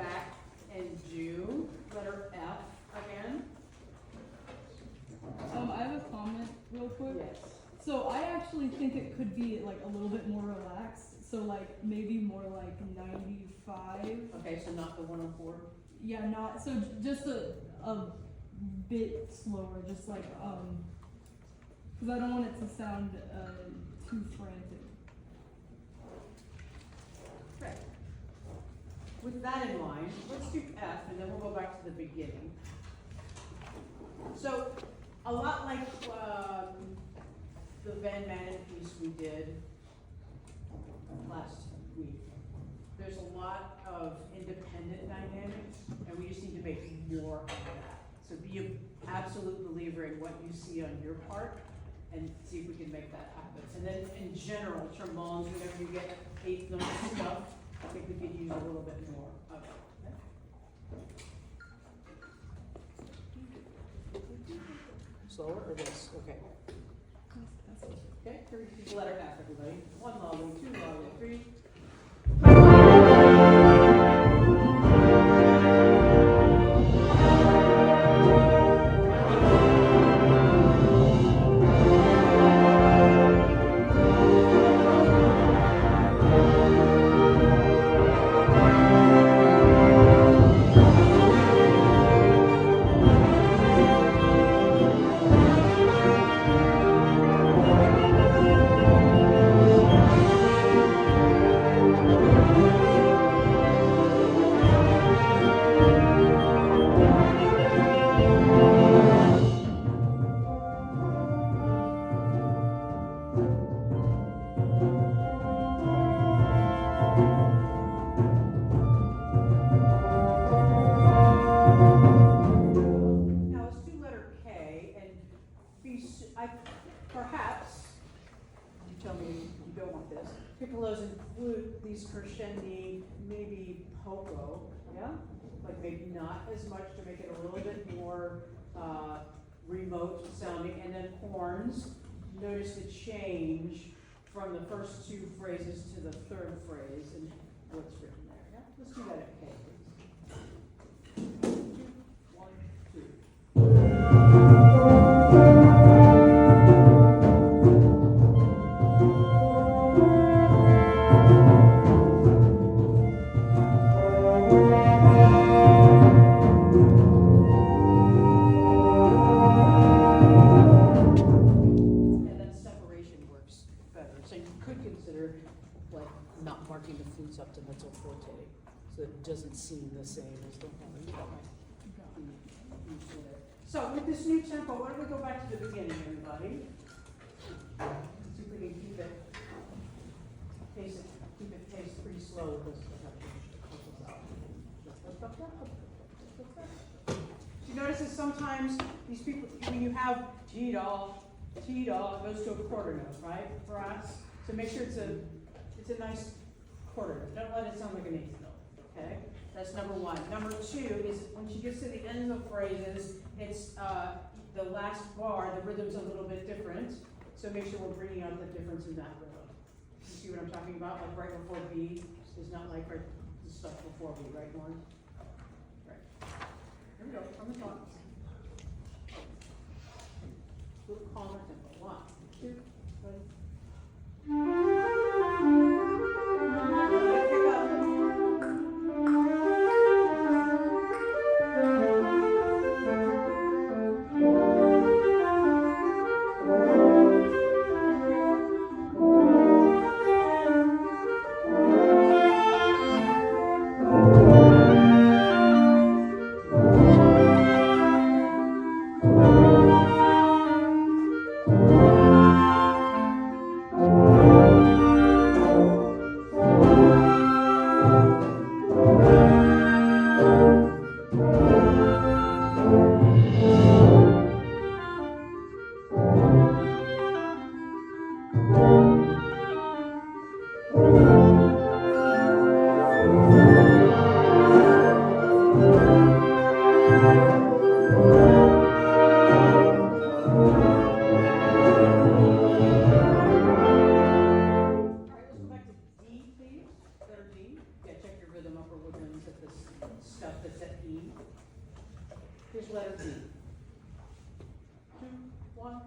back and do letter F again? I have a comment real quick. Yes. So I actually think it could be like a little bit more relaxed. So like maybe more like 95. Okay, so not the 104? Yeah, not so just a bit slower, just like because I don't want it to sound too frantic. Okay. With that in mind, let's do F, and then we'll go back to the beginning. So, a lot like the Van Manen piece we did last week, there's a lot of independent dynamics, and we just need to make more of that. So be an absolute believer in what you see on your part, and see if we can make that happen. And then in general, trombones, whenever you get eighth note stuff, I think we could use a little bit more of it. Okay? Slower or this? Okay. Okay, here we go. Letter F, everybody. One lolly, two lolly, three. Perhaps, you tell me you don't want this, piccolos include these crescendi, maybe poco, yeah? Like maybe not as much to make it a little bit more remote sounding, and then horns, notice the change from the first two phrases to the third phrase and what's written there, yeah? Let's do that at K, please. 1, 2. Up to mezzo forte, so it doesn't seem the same as the horn. So with this new tempo, why don't we go back to the beginning, everybody? See if we can keep it paced pretty slow with this. You notice that sometimes these people, when you have T-doll, it goes to a quarter note, right? For us, so make sure it's a nice quarter note. Don't let it sound like an eighth note, okay? That's number one. Number two is when she gets to the ends of phrases, it's the last bar, the rhythm's a little bit different, so make sure we're bringing out the difference in that rhythm. You see what I'm talking about? Like right before B is not like right, the stuff before B, right, Lauren? Right. Here we go, from the top. A little calmer tempo. 1, 2, 3. stuff that's at E. Here's letter B. 2, 1.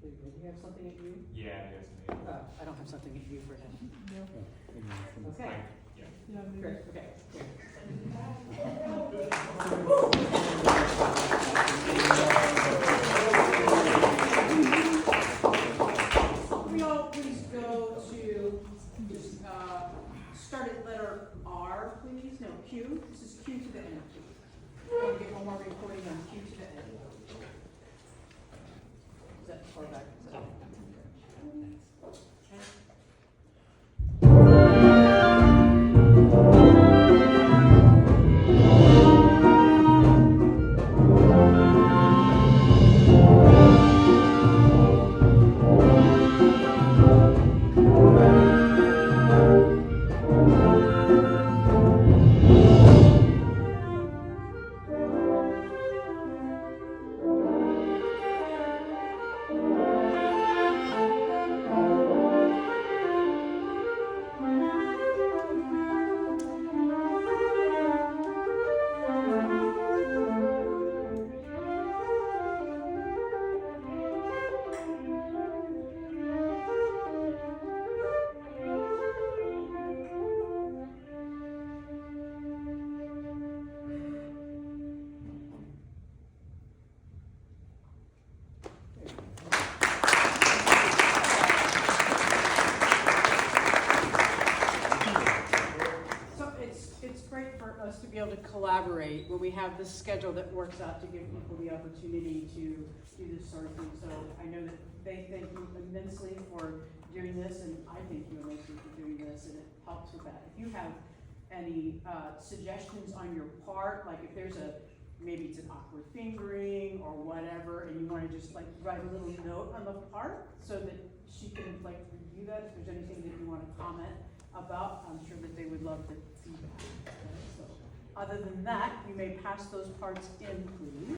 You have something at U? Yeah, I guess maybe. I don't have something at U for him. No. Okay, Yeah. Yeah, maybe. great, okay. Can we all please go to, just, start at letter R, please? No, Q. This is Q to the end, please. I want to get one more recording on Q to the end. Is that far back? Is that- Okay. great when we have this schedule that works out to give people the opportunity to do this sort of thing. So I know that they thank you immensely for doing this, and I thank you immensely for doing this, and it helps with that. If you have any suggestions on your part, like if there's maybe it's an awkward fingering or whatever, and you want to just like write a little note on the part so that she can like review that. If there's anything that you want to comment about, I'm sure that they would love to see that. Okay, so other than that, you may pass those parts in, please.